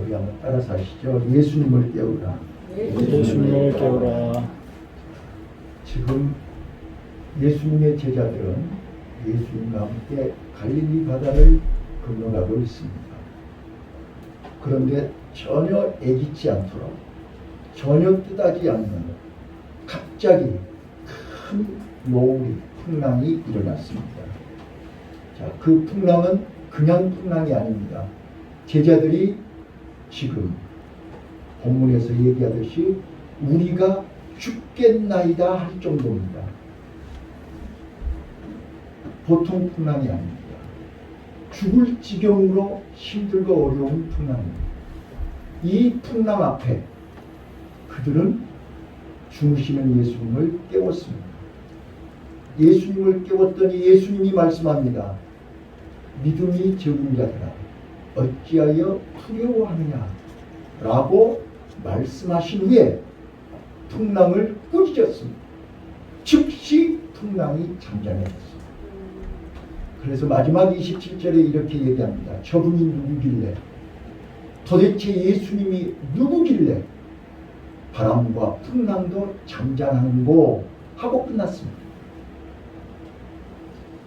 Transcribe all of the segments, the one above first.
우리 한번 따라서 하시죠. 예수님을 깨우라. 예수님을 깨우라. 지금 예수님의 제자들은 예수님과 함께 갈릴리 바다를 건너가고 있습니다. 그런데 전혀 애기치 않도록, 전혀 뜻하지 않는 갑자기 큰 노을이, 풍랑이 일어났습니다. 자, 그 풍랑은 그냥 풍랑이 아닙니다. 제자들이 지금 본문에서 얘기하듯이 우리가 죽겠나이다 할 정도입니다. 보통 풍랑이 아닙니다. 죽을 지경으로 힘들고 어려운 풍랑입니다. 이 풍랑 앞에 그들은 주무시는 예수님을 깨웠습니다. 예수님을 깨웠더니 예수님이 말씀합니다. 믿음이 적은 자들아 어찌하여 두려워하느냐 라고 말씀하신 후에 풍랑을 꾸짖었습니다. 즉시 풍랑이 잠잠해졌습니다. 그래서 마지막 27절에 이렇게 얘기합니다. 저분이 누구길래, 도대체 예수님이 누구길래 바람과 풍랑도 잠잠하는고 하고 끝났습니다.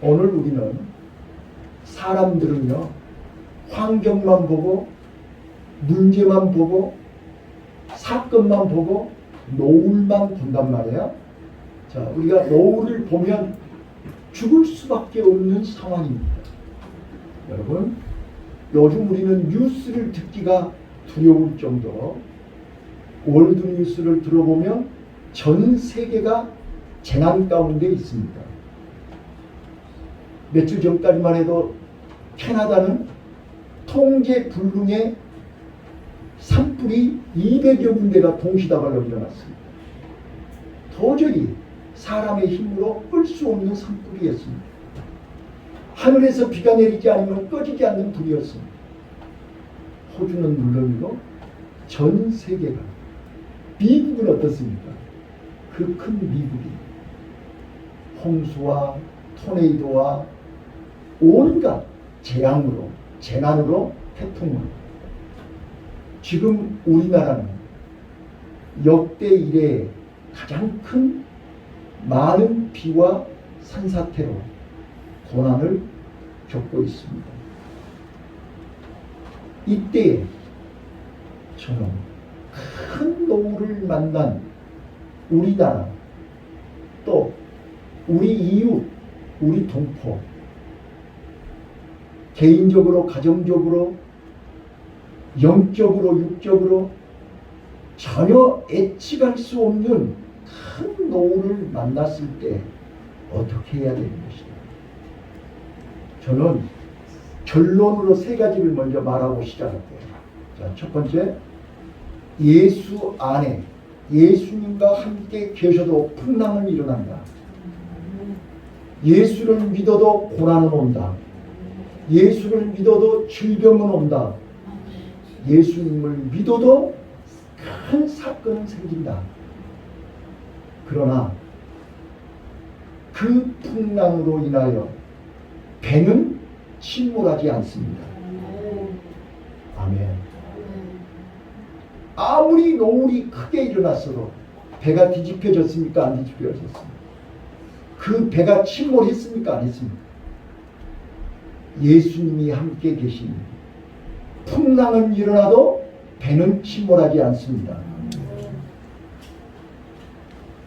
오늘 우리는 사람들은요 환경만 보고 문제만 보고 사건만 보고 노을만 본단 말이에요. 자, 우리가 노을을 보면 죽을 수밖에 없는 상황입니다. 여러분, 요즘 우리는 뉴스를 듣기가 두려울 정도로 월드뉴스를 들어보면 전 세계가 재난 가운데 있습니다. 며칠 전까지만 해도 캐나다는 통제 불능의 산불이 200여 군데가 동시다발로 일어났습니다. 도저히 사람의 힘으로 끌 수 없는 산불이었습니다. 하늘에서 비가 내리지 않으면 꺼지지 않는 불이었습니다. 호주는 물론이고 전 세계가, 미국은 어떻습니까? 그 큰 미국이 홍수와 토네이도와 온갖 재앙으로, 재난으로, 태풍으로, 지금 우리나라는 역대 이래 가장 큰 많은 비와 산사태로 고난을 겪고 있습니다. 이때 저는 큰 노을을 만난 우리나라, 또 우리 이웃, 우리 동포, 개인적으로, 가정적으로, 영적으로, 육적으로 전혀 예측할 수 없는 큰 노을을 만났을 때 어떻게 해야 되는 것이다. 저는 결론으로 세 가지를 먼저 말하고 시작할게요. 자, 첫 번째, 예수 안에 예수님과 함께 계셔도 풍랑은 일어난다. 예수를 믿어도 고난은 온다. 예수를 믿어도 질병은 온다. 예수님을 믿어도 큰 사건은 생긴다. 그러나 그 풍랑으로 인하여 배는 침몰하지 않습니다. 아멘. 아무리 노을이 크게 일어났어도 배가 뒤집혀졌습니까? 안 뒤집혀졌습니까? 그 배가 침몰했습니까? 안 했습니까? 예수님이 함께 계신 풍랑은 일어나도 배는 침몰하지 않습니다.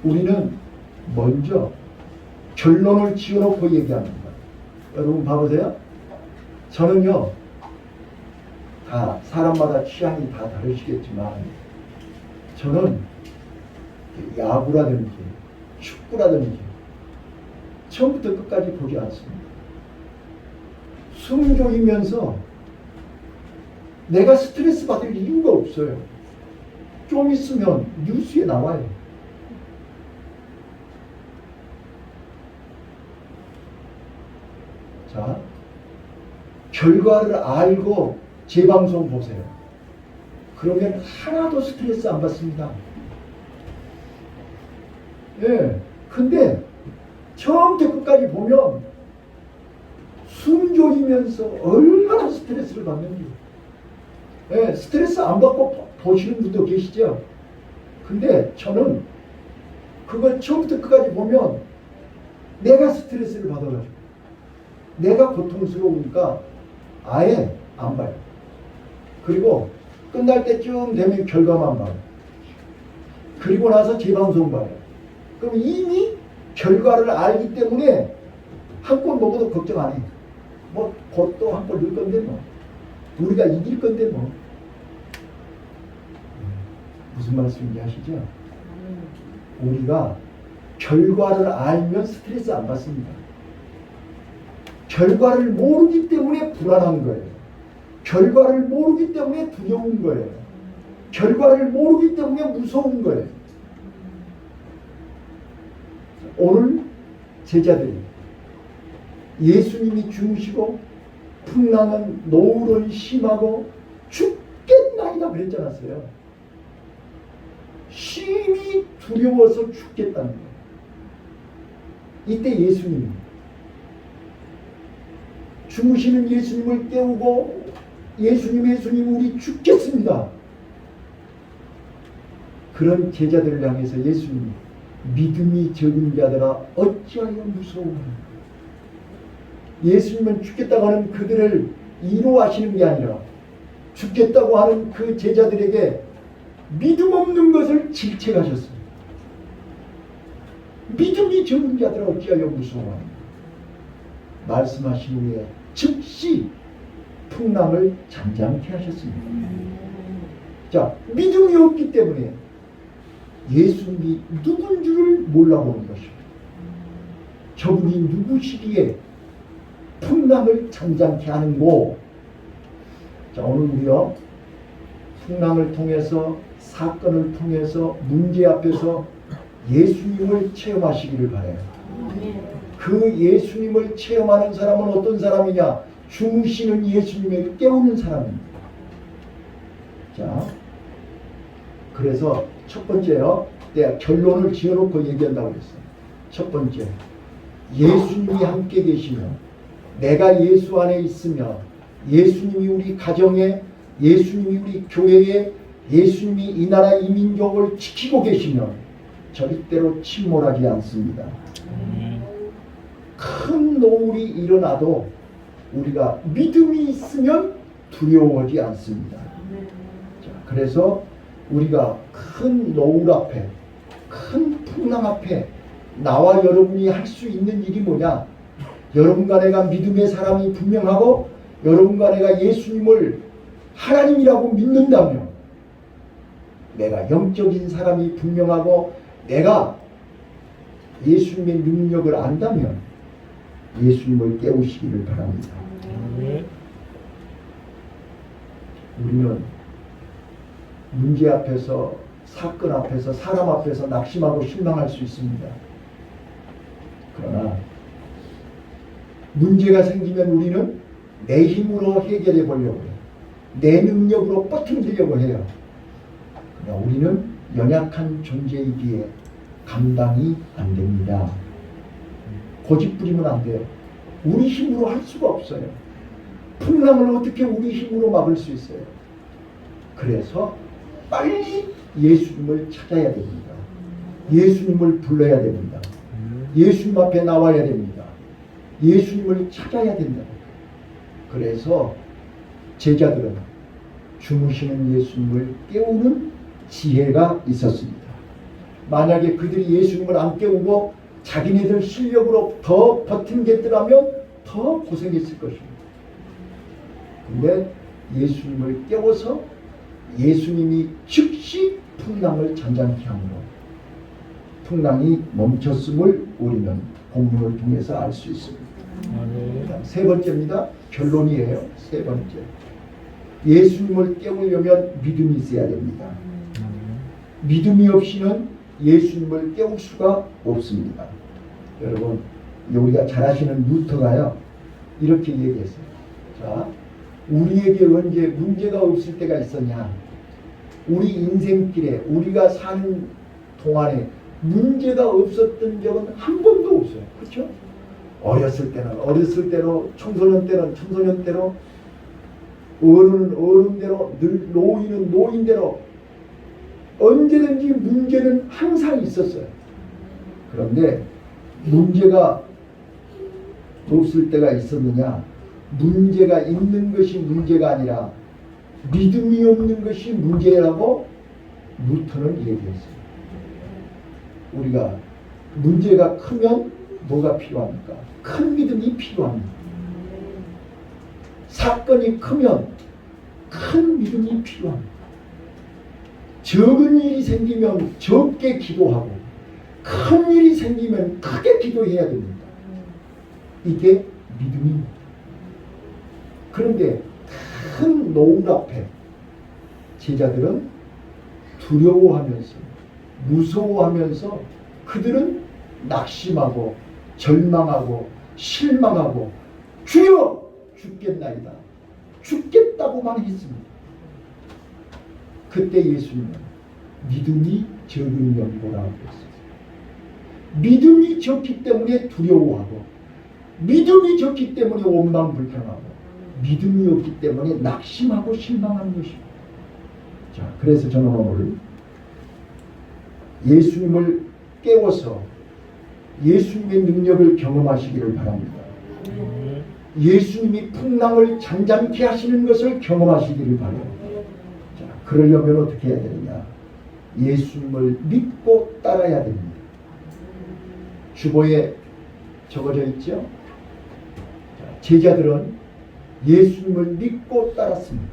우리는 먼저 결론을 지어놓고 얘기합니다. 여러분 봐보세요. 저는요, 다 사람마다 취향이 다 다르시겠지만 저는 야구라든지 축구라든지 처음부터 끝까지 보지 않습니다. 숨죽이면서 내가 스트레스 받을 이유가 없어요. 좀 있으면 뉴스에 나와요. 자, 결과를 알고 제 방송 보세요. 그러면 하나도 스트레스 안 받습니다. 예. 근데 처음부터 끝까지 보면 숨 조이면서 얼마나 스트레스를 받는지. 예, 스트레스 안 받고 보시는 분도 계시죠. 근데 저는 그걸 처음부터 끝까지 보면 내가 스트레스를 받아가지고 내가 고통스러우니까 아예 안 봐요. 그리고 끝날 때쯤 되면 결과만 봐요. 그리고 나서 재방송 봐요. 그럼 이미 결과를 알기 때문에 한 골 먹어도 걱정 안 해요. 뭐 곧 또 한 골 넣을 건데 뭐 우리가 이길 건데 뭐. 무슨 말씀인지 아시죠? 우리가 결과를 알면 스트레스 안 받습니다. 결과를 모르기 때문에 불안한 거예요. 결과를 모르기 때문에 두려운 거예요. 결과를 모르기 때문에 무서운 거예요. 오늘 제자들이 예수님이 주무시고 풍랑은 노을은 심하고 죽겠나이다 그랬지 않았어요. 심히 두려워서 죽겠다는 거예요. 이때 예수님 주무시는 예수님을 깨우고 예수님 우리 죽겠습니다. 그런 제자들을 향해서 예수님이 믿음이 적은 자들아 어찌하여 무서워하는가. 예수님은 죽겠다고 하는 그들을 위로하시는 게 아니라 죽겠다고 하는 그 제자들에게 믿음 없는 것을 질책하셨습니다. 믿음이 적은 자들아 어찌하여 무서워하는가. 말씀하신 후에 즉시 풍랑을 잠잠케 하셨습니다. 자, 믿음이 없기 때문에 예수님이 누군 줄을 몰라보는 것입니다. 저분이 누구시기에 풍랑을 잠잠케 하는고. 자, 오늘 우리요 풍랑을 통해서 사건을 통해서 문제 앞에서 예수님을 체험하시기를 바라요. 그 예수님을 체험하는 사람은 어떤 사람이냐? 주무시는 예수님을 깨우는 사람입니다. 자, 그래서 첫 번째요. 내가 결론을 지어놓고 얘기한다고 했어요. 첫 번째, 예수님이 함께 계시면, 내가 예수 안에 있으며, 예수님이 우리 가정에, 예수님이 우리 교회에, 예수님이 이 나라 이 민족을 지키고 계시면 절대로 침몰하지 않습니다. 큰 노을이 일어나도 우리가 믿음이 있으면 두려워하지 않습니다. 자, 그래서 우리가 큰 노을 앞에, 큰 풍랑 앞에 나와 여러분이 할 수 있는 일이 뭐냐? 여러분과 내가 믿음의 사람이 분명하고 여러분과 내가 예수님을 하나님이라고 믿는다면, 내가 영적인 사람이 분명하고 내가 예수님의 능력을 안다면 예수님을 깨우시기를 바랍니다. 우리는 문제 앞에서, 사건 앞에서, 사람 앞에서 낙심하고 실망할 수 있습니다. 그러나 문제가 생기면 우리는 내 힘으로 해결해 보려고 해요. 내 능력으로 버티려고 해요. 그러나 우리는 연약한 존재이기에 감당이 안 됩니다. 고집 부리면 안 돼요. 우리 힘으로 할 수가 없어요. 풍랑을 어떻게 우리 힘으로 막을 수 있어요? 그래서 빨리 예수님을 찾아야 됩니다. 예수님을 불러야 됩니다. 예수님 앞에 나와야 됩니다. 예수님을 찾아야 된다. 그래서 제자들은 주무시는 예수님을 깨우는 지혜가 있었습니다. 만약에 그들이 예수님을 안 깨우고 자기네들 실력으로 더 버틴겠더라면 더 고생했을 것입니다. 근데 예수님을 깨워서 예수님이 즉시 풍랑을 잠잠케 함으로 풍랑이 멈췄음을 우리는 본문을 통해서 알 수 있습니다. 세 번째입니다. 결론이에요. 세 번째, 예수님을 깨우려면 믿음이 있어야 됩니다. 믿음이 없이는 예수님을 깨울 수가 없습니다. 여러분, 우리가 잘 아시는 루터가요 이렇게 얘기했어요. 자, 우리에게 언제 문제가 없을 때가 있었냐? 우리 인생길에 우리가 사는 동안에 문제가 없었던 적은 한 번도 없어요. 그렇죠? 어렸을 때는 어렸을 때로, 청소년 때는 청소년 때로 어른은 어른대로, 늘 노인은 노인대로 언제든지 문제는 항상 있었어요. 그런데 문제가 없을 때가 있었느냐? 문제가 있는 것이 문제가 아니라 믿음이 없는 것이 문제라고 루터는 얘기했어요. 우리가 문제가 크면 뭐가 필요합니까? 큰 믿음이 필요합니다. 사건이 크면 큰 믿음이 필요합니다. 적은 일이 생기면 적게 기도하고 큰 일이 생기면 크게 기도해야 됩니다. 이게 믿음입니다. 그런데 큰 노울 앞에 제자들은 두려워하면서 무서워하면서 그들은 낙심하고 절망하고 실망하고 주여 죽겠나이다. 죽겠다고만 했습니다. 그때 예수님은 믿음이 적은 영고라고 했어요. 믿음이 적기 때문에 두려워하고 믿음이 적기 때문에 원망불평하고 믿음이 없기 때문에 낙심하고 실망하는 것입니다. 자, 그래서 저는 오늘 예수님을 깨워서 예수님의 능력을 경험하시기를 바랍니다. 예수님이 풍랑을 잔잔케 하시는 것을 경험하시기를 바랍니다. 자, 그러려면 어떻게 해야 되느냐? 예수님을 믿고 따라야 됩니다. 주보에 적어져 있죠? 자, 제자들은 예수님을 믿고 따랐습니다.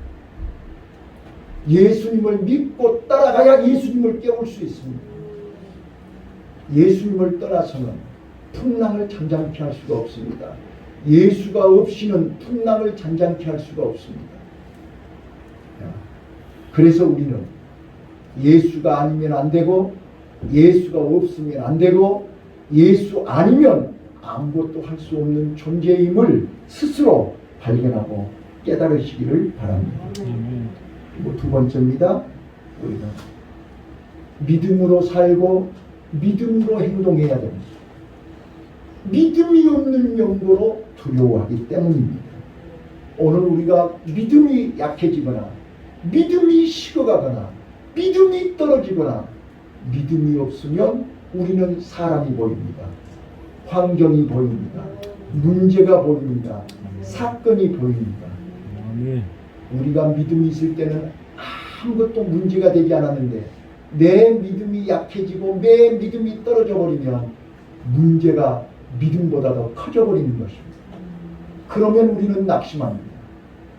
예수님을 믿고 따라가야 예수님을 깨울 수 있습니다. 예수님을 떠나서는 풍랑을 잔잔케 할 수가 없습니다. 예수가 없이는 풍랑을 잔잔케 할 수가 없습니다. 그래서 우리는 예수가 아니면 안 되고 예수가 없으면 안 되고 예수 아니면 아무것도 할 수 없는 존재임을 스스로 발견하고 깨달으시기를 바랍니다. 그리고 두 번째입니다. 우리는 믿음으로 살고 믿음으로 행동해야 됩니다. 믿음이 없는 영도로 두려워하기 때문입니다. 오늘 우리가 믿음이 약해지거나 믿음이 식어가거나 믿음이 떨어지거나 믿음이 없으면 우리는 사람이 보입니다. 환경이 보입니다. 문제가 보입니다. 사건이 보입니다. 우리가 믿음이 있을 때는 아무것도 문제가 되지 않았는데 내 믿음이 약해지고 내 믿음이 떨어져 버리면 문제가 믿음보다 더 커져 버리는 것입니다. 그러면 우리는 낙심합니다.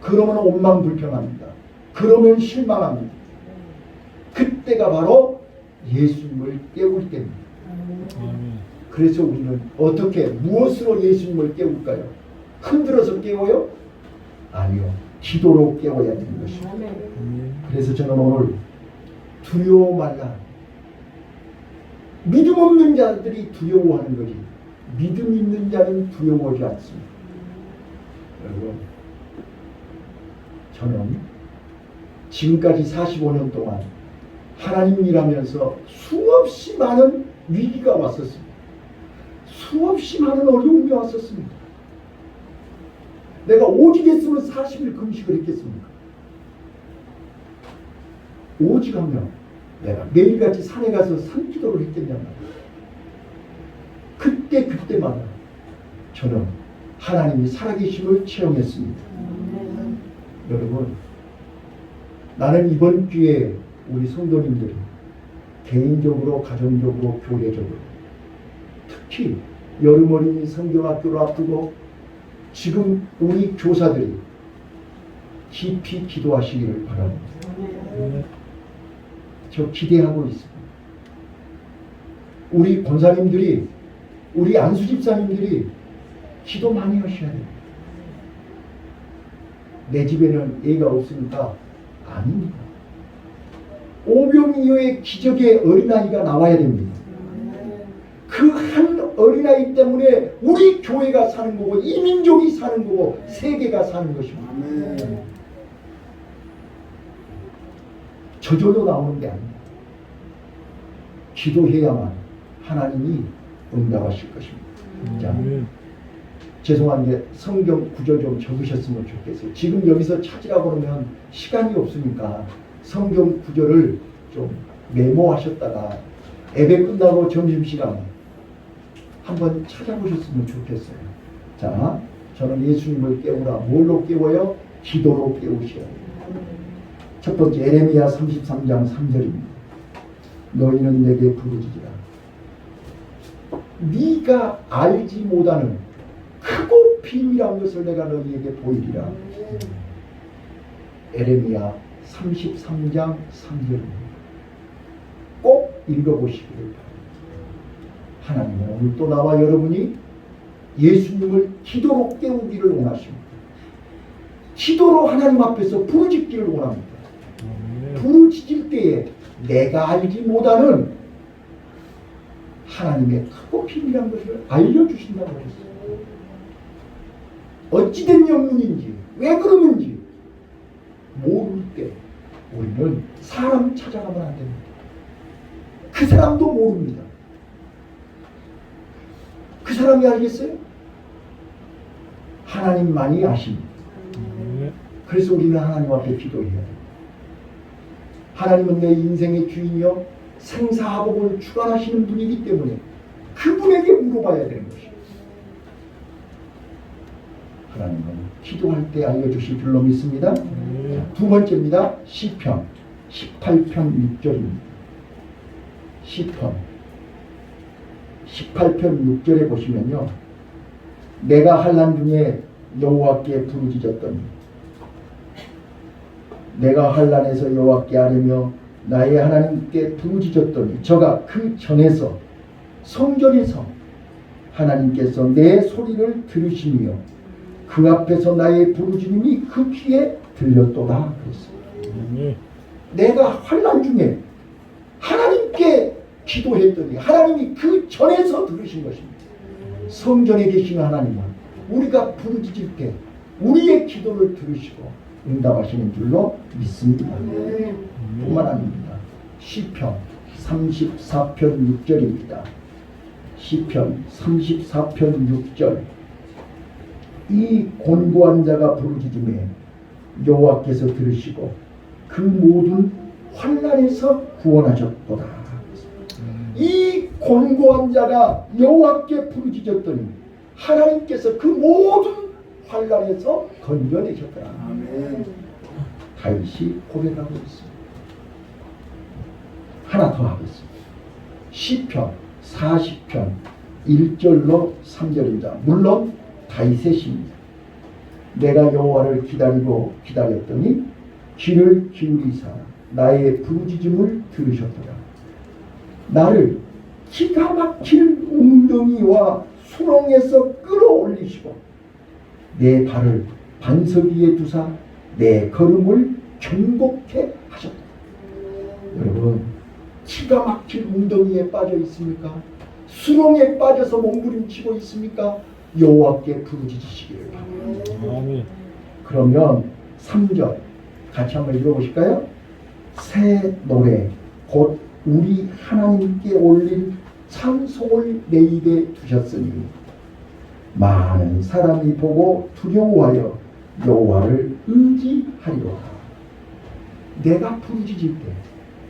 그러면 원망불평합니다. 그러면 실망합니다. 그때가 바로 예수님을 깨울 때입니다. 그래서 우리는 어떻게 무엇으로 예수님을 깨울까요? 흔들어서 깨워요? 아니요. 기도로 깨워야 되는 것입니다. 그래서 저는 오늘 두려워 말라. 믿음 없는 자들이 두려워하는 거지 믿음 있는 자는 두려워하지 않습니다. 여러분, 저는 지금까지 45년 동안 하나님 일하면서 수없이 많은 위기가 왔었습니다. 수없이 많은 어려움이 왔었습니다. 내가 오직 했으면 40일 금식을 했겠습니까? 오직 하면 내가 매일같이 산에 가서 산기도를 했겠냐 말이야. 그때마다 저는 하나님이 살아계심을 체험했습니다. 여러분, 나는 이번 기회에 우리 성도님들이 개인적으로, 가정적으로, 교회적으로 특히 여름 어린이 성경학교를 앞두고 지금 우리 교사들이 깊이 기도하시기를 바랍니다. 저 기대하고 있습니다. 우리 권사님들이, 우리 안수집사님들이 기도 많이 하셔야 됩니다. 내 집에는 애가 없으니까 아닙니다. 오병이어의 기적의 어린아이가 나와야 됩니다. 그 한 어린아이 때문에 우리 교회가 사는 거고 이 민족이 사는 거고 세계가 사는 것입니다. 저절로 나오는 게 아닙니다. 기도해야만 하나님이 응답하실 것입니다. 자, 죄송한데 성경 구절 좀 적으셨으면 좋겠어요. 지금 여기서 찾으라고 그러면 시간이 없으니까 성경 구절을 좀 메모하셨다가 예배 끝나고 점심시간에 한번 찾아보셨으면 좋겠어요. 자, 저는 예수님을 깨우라. 뭘로 깨워요? 기도로 깨우셔야 돼요. 첫 번째 예레미야 33장 3절입니다. 너희는 내게 부르짖으라. 네가 알지 못하는 크고 비밀한 것을 내가 너희에게 보이리라. 예레미야 33장 3절입니다. 꼭 읽어보시기를 바랍니다. 하나님은 오늘 또 나와 여러분이 예수님을 기도로 깨우기를 원하십니다. 기도로 하나님 앞에서 부르짖기를 원합니다. 부르짖을 때에 내가 알지 못하는 하나님의 크고 비밀한 것을 알려주신다고 했어요. 어찌된 영문인지 왜 그러는지 모를 때 우리는 사람 찾아가면 안 됩니다. 그 사람도 모릅니다. 그 사람이 알겠어요? 하나님만이 아십니다. 그래서 우리는 하나님 앞에 기도해야 됩니다. 하나님은 내 인생의 주인이요 생사화복을 주관하시는 분이기 때문에 그분에게 물어봐야 되는 것입니다. 하나님은 기도할 때 알려주실 줄로 믿습니다. 두 번째입니다. 시편 18편 6절입니다. 시편 18편 6절에 보시면요, 내가 환난 중에 여호와께 부르짖었더니 내가 환난에서 여호와께 아뢰며 나의 하나님께 부르짖었더니 저가 그 전에서 성전에서 하나님께서 내 소리를 들으시며 그 앞에서 나의 부르짖음이 그 귀에 들렸도다 그랬습니다. 내가 환난 중에 하나님께 기도했더니 하나님이 그 전에서 들으신 것입니다. 성전에 계신 하나님은 우리가 부르짖을 때 우리의 기도를 들으시고 응답하시는 줄로 믿습니다. 뿐만 아닙니다. 시편 34편 6절입니다. 시편 34편 6절 이 곤고한 자가 부르짖음에 여호와께서 들으시고 그 모든 환난에서 구원하셨도다. 이 곤고한 자가 여호와께 부르짖었더니 하나님께서 그 모든 환난에서 건져내셨더라. 다윗이 고백하고 있습니다. 하나 더 하겠습니다. 시편 40편 1절로 3절입니다. 물론 다윗의 시입니다. 내가 여호와를 기다리고 기다렸더니 귀를 기울이사 나의 부르짖음을 들으셨더라. 나를 기가 막힐 웅덩이와 수렁에서 끌어올리시고 내 발을 반석 위에 두사 내 걸음을 견고케 하셨다. 여러분, 기가 막힐 웅덩이에 빠져 있습니까? 수렁에 빠져서 몸부림치고 있습니까? 여호와께 부르짖으시기를 바랍니다. 그러면 3절 같이 한번 읽어보실까요? 새 노래 곧 우리 하나님께 올릴 찬송을 내 입에 두셨으니 많은 사람이 보고 두려워하여 여호와를 의지하리로다. 내가 부르짖을 때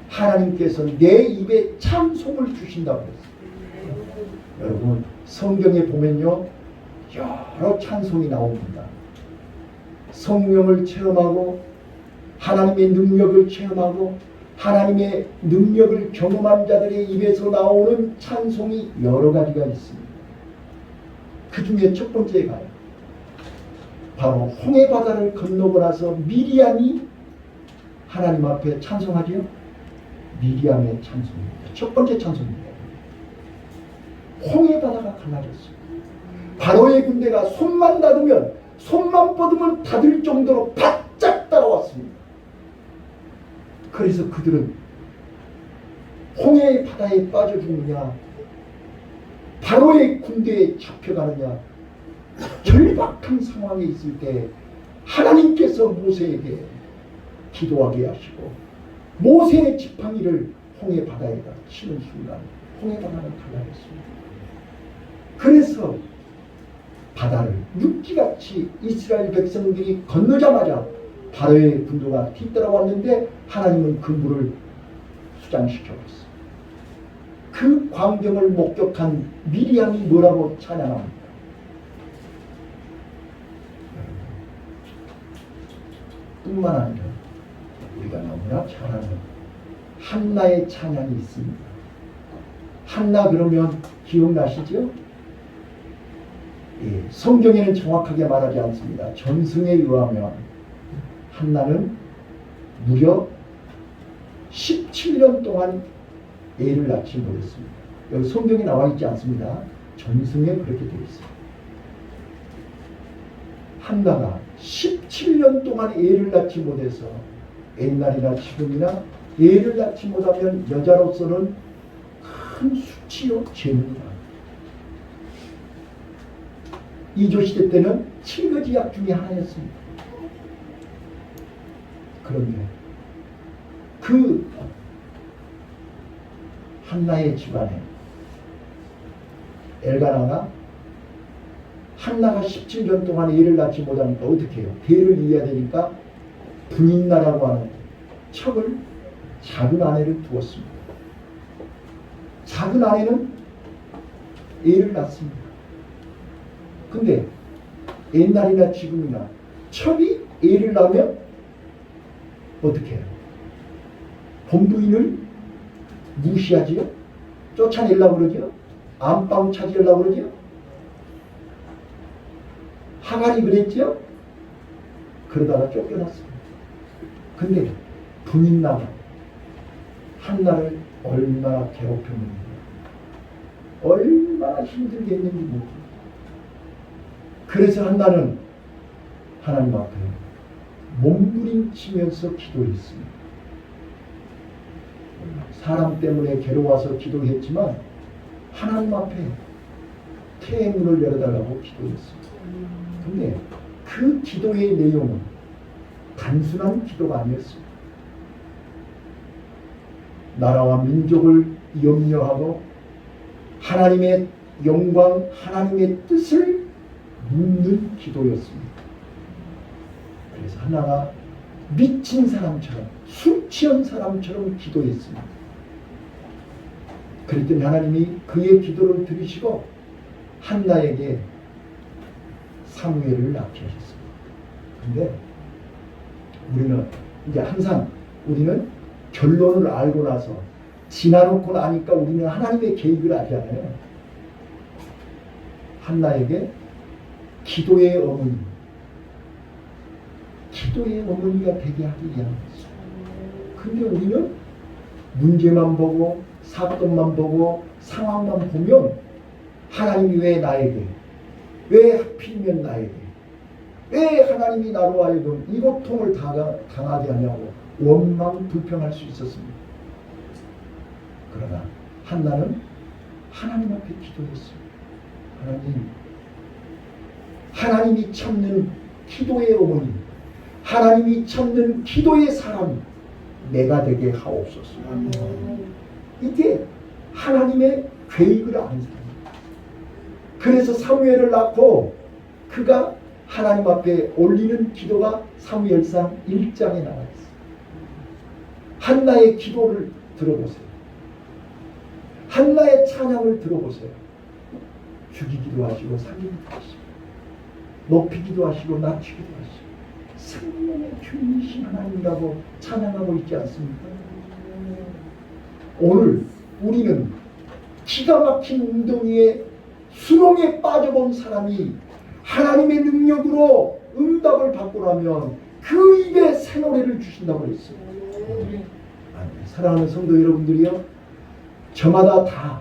하나님께서 내 입에 찬송을 주신다고 했어요. 여러분, 성경에 보면요 여러 찬송이 나옵니다. 성령을 체험하고 하나님의 능력을 체험하고 하나님의 능력을 경험한 자들의 입에서 나오는 찬송이 여러 가지가 있습니다. 그 중에 첫 번째가 바로 홍해 바다를 건너고 나서 미리암이 하나님 앞에 찬송하지요. 미리암의 찬송입니다. 첫 번째 찬송입니다. 홍해 바다가 갈라졌습니다. 바로의 군대가 손만 닿으면 손만 뻗으면 닿을 정도로 바짝 따라왔습니다. 그래서 그들은 홍해의 바다에 빠져 죽느냐 바로의 군대에 잡혀가느냐 절박한 상황에 있을 때 하나님께서 모세에게 기도하게 하시고 모세의 지팡이를 홍해 바다에다 치는 순간 홍해 바다는 갈라졌습니다. 그래서 바다를 육지같이 이스라엘 백성들이 건너자마자 바로의 군도가 뒤따라왔는데 하나님은 그 물을 수장시켜버렸어요. 그 광경을 목격한 미리암이 뭐라고 찬양합니까? 뿐만 아니라 우리가 너무나 잘 아는 한나의 찬양이 있습니다. 한나 그러면 기억나시죠? 예, 성경에는 정확하게 말하지 않습니다. 전승에 의하면 한나는 무려 17년 동안 애를 낳지 못했습니다. 여기 성경에 나와 있지 않습니다. 전승에 그렇게 되어 있습니다. 한나가 17년 동안 애를 낳지 못해서 옛날이나 지금이나 애를 낳지 못하면 여자로서는 큰 수치요 죄입니다. 이조시대 때는 7가지약 중에 하나였습니다. 그런데 그 한나의 집안에 엘가나가 한나가 17년 동안 애를 낳지 못하니까 어떻게 해요? 대를 이어야 되니까 분인나라고 하는 척을 작은 아내를 두었습니다. 작은 아내는 애를 낳습니다. 근데 옛날이나 지금이나 척이 애를 낳으면 어떻게 해요? 본부인을 무시하지요? 쫓아내려고 그러죠? 안방 차지하려고 그러죠? 하갈이 그랬죠? 그러다가 쫓겨났습니다. 근데 분인나가 한나를 얼마나 괴롭혔는지, 얼마나 힘들게 했는지 모릅니다. 그래서 한나는 하나님 앞에 몸부림치면서 기도했습니다. 사람 때문에 괴로워서 기도했지만 하나님 앞에 태의 문을 열어달라고 기도했습니다. 근데 그 기도의 내용은 단순한 기도가 아니었습니다. 나라와 민족을 염려하고 하나님의 영광, 하나님의 뜻을 묻는 기도였습니다. 그래서 하나가 미친 사람처럼, 술 취한 사람처럼 기도했습니다. 그랬더니 하나님이 그의 기도를 들으시고 한나에게 사무엘을 낳게 하셨습니다. 근데 우리는 이제 항상 우리는 결론을 알고 나서 지나놓고 나니까 우리는 하나님의 계획을 알잖아요. 한나에게 기도의 어머니가 되게 하기 위한 거죠. 근데 우리는 문제만 보고 사건만 보고 상황만 보면 하나님이 왜 나에게, 왜 하필이면 나에게, 왜 하나님이 나로 하여금 이 고통을 당하게 하냐고 원망 불평할 수 있었습니다. 그러나 한나는 하나님 앞에 기도했습니다. 하나님이 찾는 기도의 어머니, 하나님이 찾는 기도의 사람 내가 되게 하옵소서. 이게 하나님의 계획을 아는 사람입니다. 그래서 사무엘을 낳고 그가 하나님 앞에 올리는 기도가 사무엘상 1장에 나와 있습니다. 한나의 기도를 들어보세요. 한나의 찬양을 들어보세요. 죽이기도 하시고 살리기도 하시고 높이기도 하시고 낮추기도 하시고 생명의 주인이신 하나님이라고 찬양하고 있지 않습니까? 오늘 우리는 기가 막힌 웅덩이에 수렁에 빠져본 사람이 하나님의 능력으로 응답을 받고 나면 그 입에 새 노래를 주신다고 그랬어요. 사랑하는 성도 여러분들이요, 저마다 다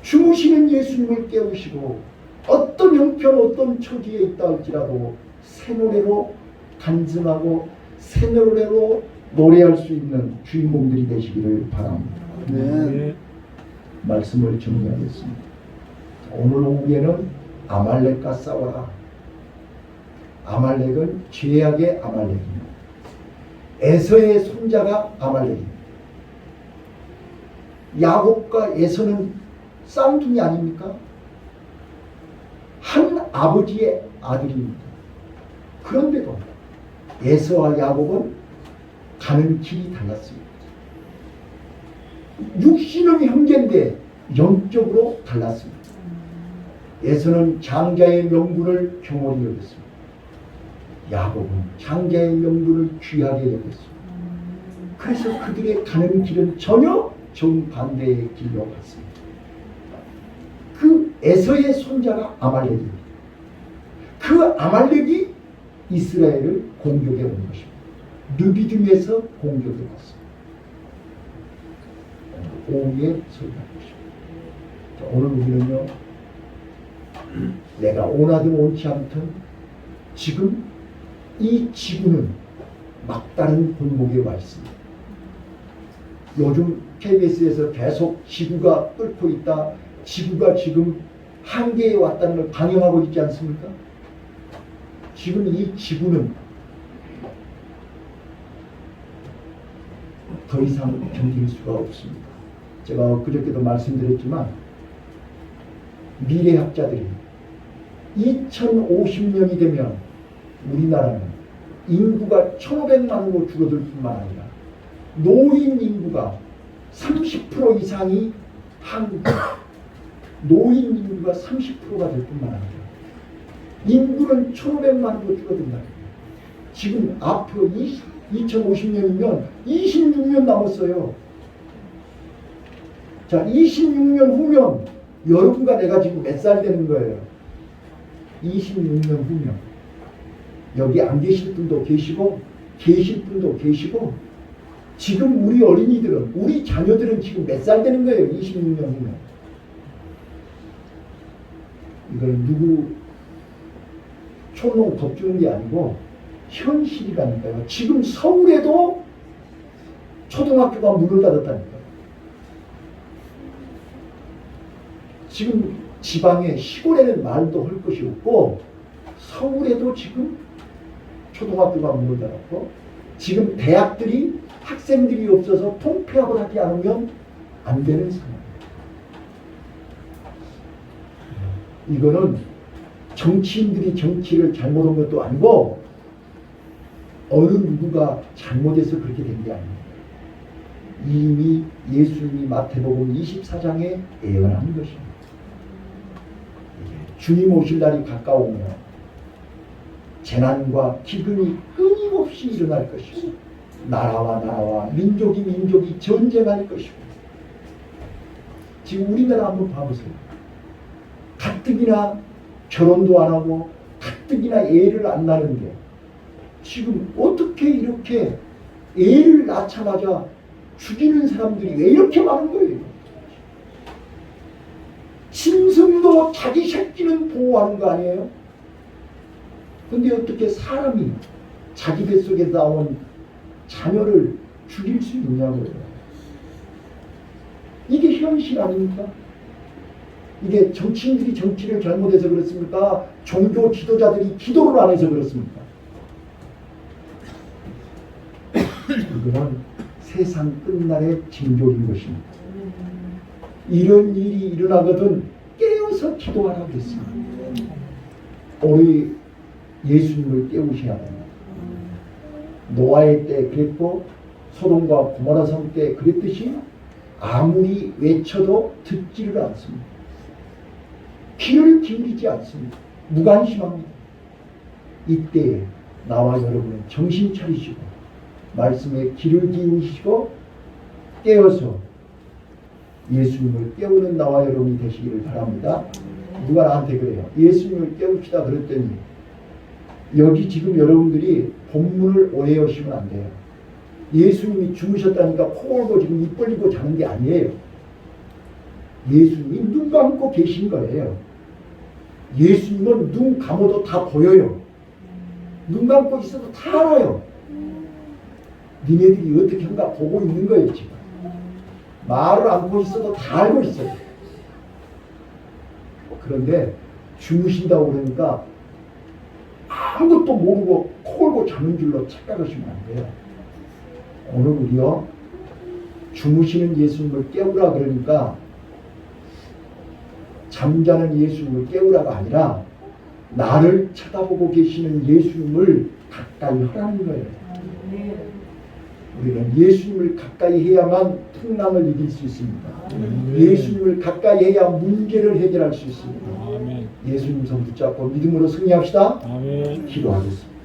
주무시는 예수님을 깨우시고 어떤 형편 어떤 처지에 있다 할지라도 새 노래로 간증하고 새 노래로 노래할 수 있는 주인공들이 되시기를 바랍니다. 네. 말씀을 정리하겠습니다. 오늘 오후에는 아말렉과 싸워라. 아말렉은 죄악의 아말렉입니다. 에서의 손자가 아말렉입니다. 야곱과 에서는 쌍둥이 아닙니까? 아버지의 아들입니다. 그런데도 에서와 야곱은 가는 길이 달랐습니다. 육신은 형제인데 영적으로 달랐습니다. 에서는 장자의 명분을 경홀히 여겼습니다. 야곱은 장자의 명분을 귀하게 여겼습니다. 그래서 그들의 가는 길은 전혀 정반대의 길로 갔습니다. 그 에서의 손자가 아말렉입니다. 그 아말렉이 이스라엘을 공격해 온 것입니다. 르비딤에서 공격해 왔습니다. 오후에 소리할 것입니다. 오늘 우리는요, 내가 원하든 원치 않든 지금 이 지구는 막다른 골목에 와 있습니다. 요즘 KBS에서 계속 지구가 끓고 있다, 지구가 지금 한계에 왔다는 걸 방영하고 있지 않습니까? 지금 이 지구는 더 이상 견딜 수가 없습니다. 제가 그저께도 말씀드렸지만 미래학자들이 2050년이 되면 우리나라는 인구가 1,500만으로 줄어들 뿐만 아니라 노인 인구가 30% 이상이 한국 노인 인구가 30%가 될 뿐만 아니라 인구는 1,500만으로 줄어든다. 지금 앞으로 2050년이면 26년 남았어요. 자, 26년 후면 여러분과 내가 지금 몇 살 되는 거예요? 26년 후면 여기 안 계실 분도 계시고 계실 분도 계시고 지금 우리 어린이들은 우리 자녀들은 지금 몇 살 되는 거예요? 26년 후면. 이걸 누구 촌농 겁주는 게 아니고 현실이라니까요. 지금 서울에도 초등학교가 문을 닫았다니까요. 지금 지방에 시골에는 말도 할 것이 없고 서울에도 지금 초등학교가 문을 닫았고 지금 대학들이 학생들이 없어서 통폐합을 하지 않으면 안 되는 상황입니다. 이거는 정치인들이 정치를 잘못한 것도 아니고 어느 누구가 잘못해서 그렇게 된 게 아닙니다. 이미 예수님이 마태복음 24장에 예언한 것입니다. 주님 오실 날이 가까우며 재난과 기근이 끊임없이 일어날 것이고 나라와 나라와 민족이 민족이 전쟁할 것이고 지금 우리나라 한번 봐보세요. 가뜩이나 결혼도 안 하고 가뜩이나 애를 안 낳는데 지금 어떻게 이렇게 애를 낳자마자 죽이는 사람들이 왜 이렇게 많은 거예요? 짐승도 자기 새끼는 보호하는 거 아니에요? 근데 어떻게 사람이 자기 뱃속에 나온 자녀를 죽일 수 있냐고요? 이게 현실 아닙니까? 이게 정치인들이 정치를 잘못해서 그렇습니까? 종교 지도자들이 기도를 안 해서 그렇습니까? 이거는 세상 끝날의 징조인 것입니다. 이런 일이 일어나거든 깨어서 기도하라고 했습니다. 우리 예수님을 깨우셔야 합니다. 노아의 때 그랬고 소돔과 고모라 성 때 그랬듯이 아무리 외쳐도 듣지를 않습니다. 귀를 기울이지 않습니다. 무관심합니다. 이때 나와 여러분은 정신 차리시고 말씀에 귀를 기울이시고 깨어서 예수님을 깨우는 나와 여러분이 되시기를 바랍니다. 누가 나한테 그래요? 예수님을 깨웁시다 그랬더니 여기 지금 여러분들이 본문을 오해하시면 안 돼요. 예수님이 죽으셨다니까 코 골고 지금 입 벌리고 자는 게 아니에요. 예수님이 눈 감고 계신 거예요. 예수님은 눈 감아도 다 보여요. 눈 감고 있어도 다 알아요. 니네들이 어떻게 한가 보고 있는 거예요. 지금 말을 안 하고 있어도 다 알고 있어요. 그런데 주무신다고 그러니까 아무것도 모르고 코 골고 자는 줄로 착각하시면 안 돼요. 오늘 우리요 주무시는 예수님을 깨우라 그러니까 잠자는 예수님을 깨우라가 아니라 나를 쳐다보고 계시는 예수님을 가까이 하라는 거예요. 우리는 예수님을 가까이 해야만 풍랑을 이길 수 있습니다. 예수님을 가까이 해야 문제를 해결할 수 있습니다. 아멘. 예수님 손 붙잡고 믿음으로 승리합시다. 아멘. 기도하겠습니다.